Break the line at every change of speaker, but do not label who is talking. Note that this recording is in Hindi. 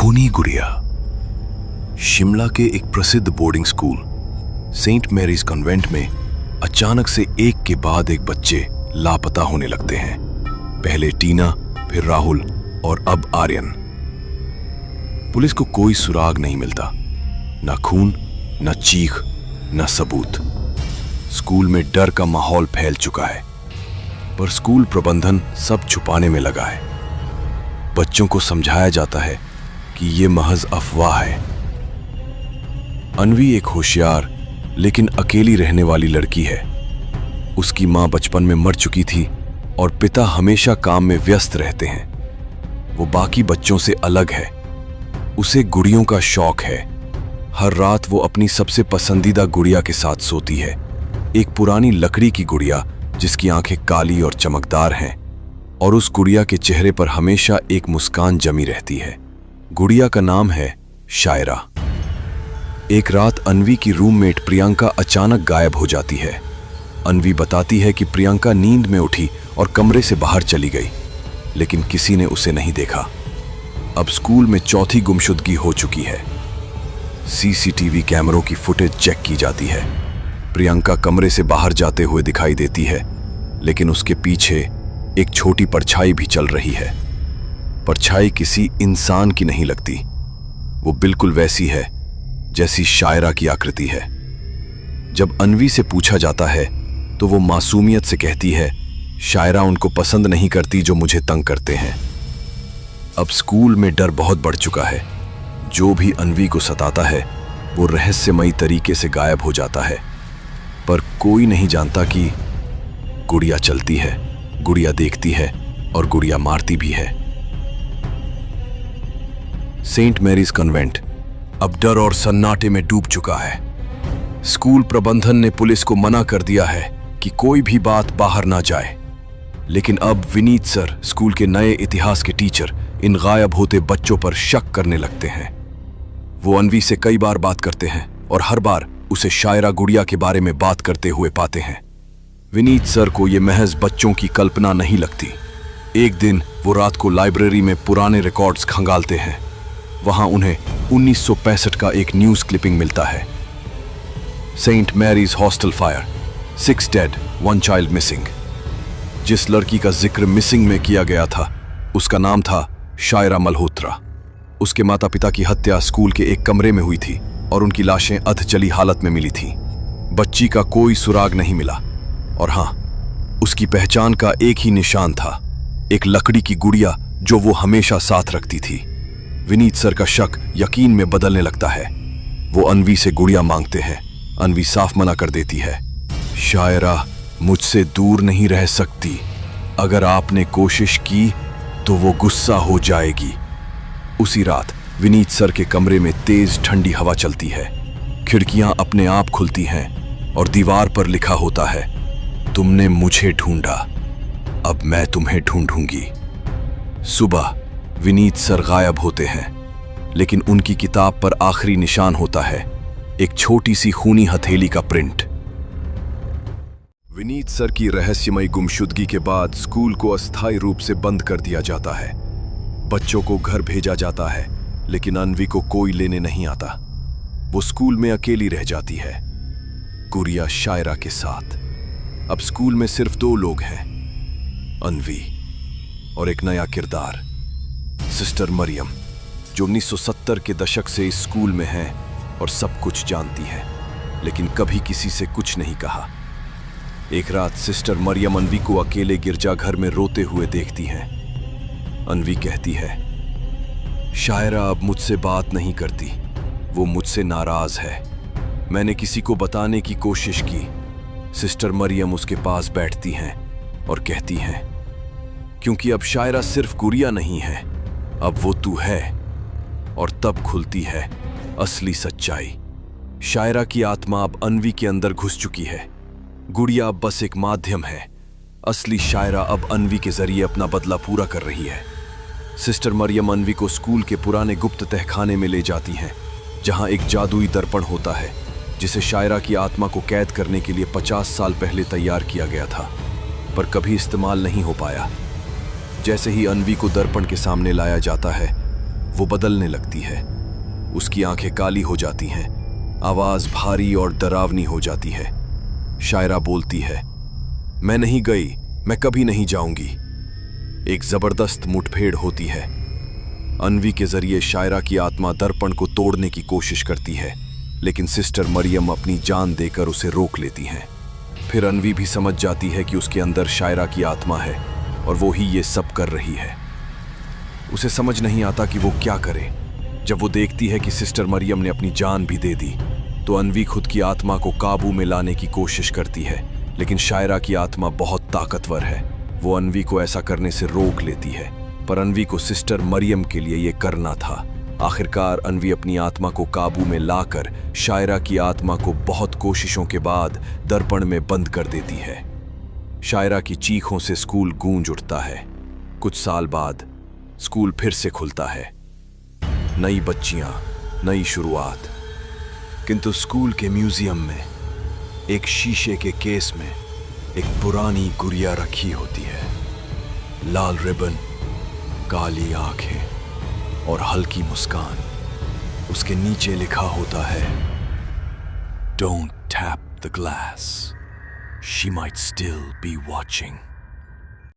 खूनी गुड़िया। शिमला के एक प्रसिद्ध boarding school Saint Mary's convent में अचानक से एक के बाद एक बच्चे लापता होने लगते हैं। पहले टीना, फिर राहुल और अब आर्यन। पुलिस को कोई सुराग नहीं मिलता, न खून, न चीख, न सबूत। स्कूल में डर का माहौल फैल चुका है, पर स्कूल प्रबंधन सब छुपाने में लगा है। बच्चों को समझाया जाता है कि यह महज अफवाह है। अन्वी एक होशियार लेकिन अकेली रहने वाली लड़की है। उसकी मां बचपन में मर चुकी थी और पिता हमेशा काम में व्यस्त रहते हैं। वो बाकी बच्चों से अलग है। उसे गुड़ियों का शौक है। हर रात वो अपनी सबसे पसंदीदा गुड़िया के साथ सोती है, एक पुरानी लकड़ी की गुड़िया जिसकी आंखें काली और चमकदार हैं, और उस गुड़िया के चेहरे पर हमेशा एक मुस्कान जमी रहती है। गुड़िया का नाम है शायरा। एक रात अन्वी की रूममेट प्रियंका अचानक गायब हो जाती है। अन्वी बताती है कि प्रियंका नींद में उठी और कमरे से बाहर चली गई, लेकिन किसी ने उसे नहीं देखा। अब स्कूल में चौथी गुमशुदगी हो चुकी है। सीसीटीवी कैमरों की फुटेज चेक की जाती है। प्रियंका कमरे से बाहर जाते हुए दिखाई देती है, लेकिन उसके पीछे एक छोटी परछाई भी चल रही है। परछाई किसी इंसान की नहीं लगती। वो बिल्कुल वैसी है जैसी शायरा की आकृति है। जब अन्वी से पूछा जाता है तो वो मासूमियत से कहती है, शायरा उनको पसंद नहीं करती जो मुझे तंग करते हैं। अब स्कूल में डर बहुत बढ़ चुका है। जो भी अन्वी को सताता है वो रहस्यमयी तरीके से गायब हो जाता है, पर कोई नहीं जानता कि गुड़िया चलती है, गुड़िया देखती है और गुड़िया मारती भी है। सेंट मैरीज कॉन्वेंट अब डर और सन्नाटे में डूब चुका है। स्कूल प्रबंधन ने पुलिस को मना कर दिया है कि कोई भी बात बाहर ना जाए, लेकिन अब विनीत सर, स्कूल के नए इतिहास के टीचर, इन गायब होते बच्चों पर शक करने लगते हैं। वो अन्वी से कई बार बात करते हैं और हर बार उसे शायरा गुड़िया के बारे में बात करते हुए पाते हैं। विनीत सर को ये महज बच्चों की कल्पना नहीं लगती। एक दिन वो रात को लाइब्रेरी में पुराने रिकॉर्ड्स खंगालते हैं। वहां उन्हें 1965 का एक न्यूज क्लिपिंग मिलता है। Saint Mary's hostel fire, 6 dead, 1 child missing. जिस लड़की का जिक्र मिसिंग में किया गया था उसका नाम था शायरा मल्होत्रा। उसके माता पिता की हत्या स्कूल के एक कमरे में हुई थी और उनकी लाशें अधजली हालत में मिली थीं। बच्ची का कोई सुराग नहीं मिला, और हां, उसकी पहचान का एक ही निशान था, एक लकड़ी की गुड़िया जो वो हमेशा साथ रखती थी। विनीत सर का शक यकीन में बदलने लगता है। वो अन्वी से गुड़िया मांगते हैं। अन्वी साफ मना कर देती है। शायरा मुझसे दूर नहीं रह सकती। अगर आपने कोशिश की तो वो गुस्सा हो जाएगी। उसी रात विनीत सर के कमरे में तेज ठंडी हवा चलती है। खिड़कियां अपने आप खुलती हैं और दीवार पर लिखा होता है, तुमने मुझे ढूंढा, अब मैं तुम्हें ढूंढूंगी। सुबह विनीत सर गायब होते हैं, लेकिन उनकी किताब पर आखिरी निशान होता है, एक छोटी सी खूनी हथेली का प्रिंट। विनीत सर की रहस्यमयी गुमशुदगी के बाद स्कूल को अस्थायी रूप से बंद कर दिया जाता है। बच्चों को घर भेजा जाता है, लेकिन अन्वी को कोई लेने नहीं आता। वो स्कूल में अकेली रह जाती है, गुड़िया शायरा के साथ। अब स्कूल में सिर्फ 2 लोग हैं, अन्वी और एक नया किरदार, सिस्टर मरियम, जो 1970 के दशक से इस स्कूल में है और सब कुछ जानती है, लेकिन कभी किसी से कुछ नहीं कहा। एक रात सिस्टर मरियम अन्वी को अकेले गिरजाघर में रोते हुए देखती हैं। अन्वी कहती है, शायरा अब मुझसे बात नहीं करती, वो मुझसे नाराज है। मैंने किसी को बताने की कोशिश की। सिस्टर मरियम उसके पास बैठती हैं और कहती हैं, क्योंकि अब शायरा सिर्फ गुड़िया नहीं है, अब वो तू है। और तब खुलती है असली सच्चाई। शायरा की आत्मा अब अन्वी के अंदर घुस चुकी है। गुड़िया अब बस एक माध्यम है। असली शायरा अब अन्वी के जरिए अपना बदला पूरा कर रही है। सिस्टर मरियम अन्वी को स्कूल के पुराने गुप्त तहखाने में ले जाती हैं, जहां एक जादुई दर्पण होता है जिसे शायरा की आत्मा को कैद करने के लिए 50 साल पहले तैयार किया गया था, पर कभी इस्तेमाल नहीं हो पाया। जैसे ही अन्वी को दर्पण के सामने लाया जाता है, वो बदलने लगती है। उसकी आंखें काली हो जाती हैं, आवाज भारी और डरावनी हो जाती है। शायरा बोलती है, मैं नहीं गई, मैं कभी नहीं जाऊंगी। एक जबरदस्त मुठभेड़ होती है। अन्वी के जरिए शायरा की आत्मा दर्पण को तोड़ने की कोशिश करती है, लेकिन सिस्टर मरियम अपनी जान देकर उसे रोक लेती हैं। फिर अन्वी भी समझ जाती है कि उसके अंदर शायरा की आत्मा है और वो ही ये सब कर रही है। उसे समझ नहीं आता कि वो क्या करे। जब वो देखती है कि सिस्टर मरियम ने अपनी जान भी दे दी, तो अन्वी खुद की आत्मा को काबू में लाने की कोशिश करती है, लेकिन शायरा की आत्मा बहुत ताकतवर है। वो अन्वी को ऐसा करने से रोक लेती है, पर अन्वी को सिस्टर मरियम के लिए ये करना था। आखिरकार अन्वी अपनी आत्मा को काबू में लाकर शायरा की आत्मा को बहुत कोशिशों के बाद दर्पण में बंद कर देती है। शायरा की चीखों से स्कूल गूंज उठता है। कुछ साल बाद स्कूल फिर से खुलता है। नई बच्चियां, नई शुरुआत। किंतु स्कूल के म्यूजियम में एक शीशे के केस में एक पुरानी गुड़िया रखी होती है। लाल रिबन, काली आंखें और हल्की मुस्कान। उसके नीचे लिखा होता है, don't tap the glass, she might still be watching.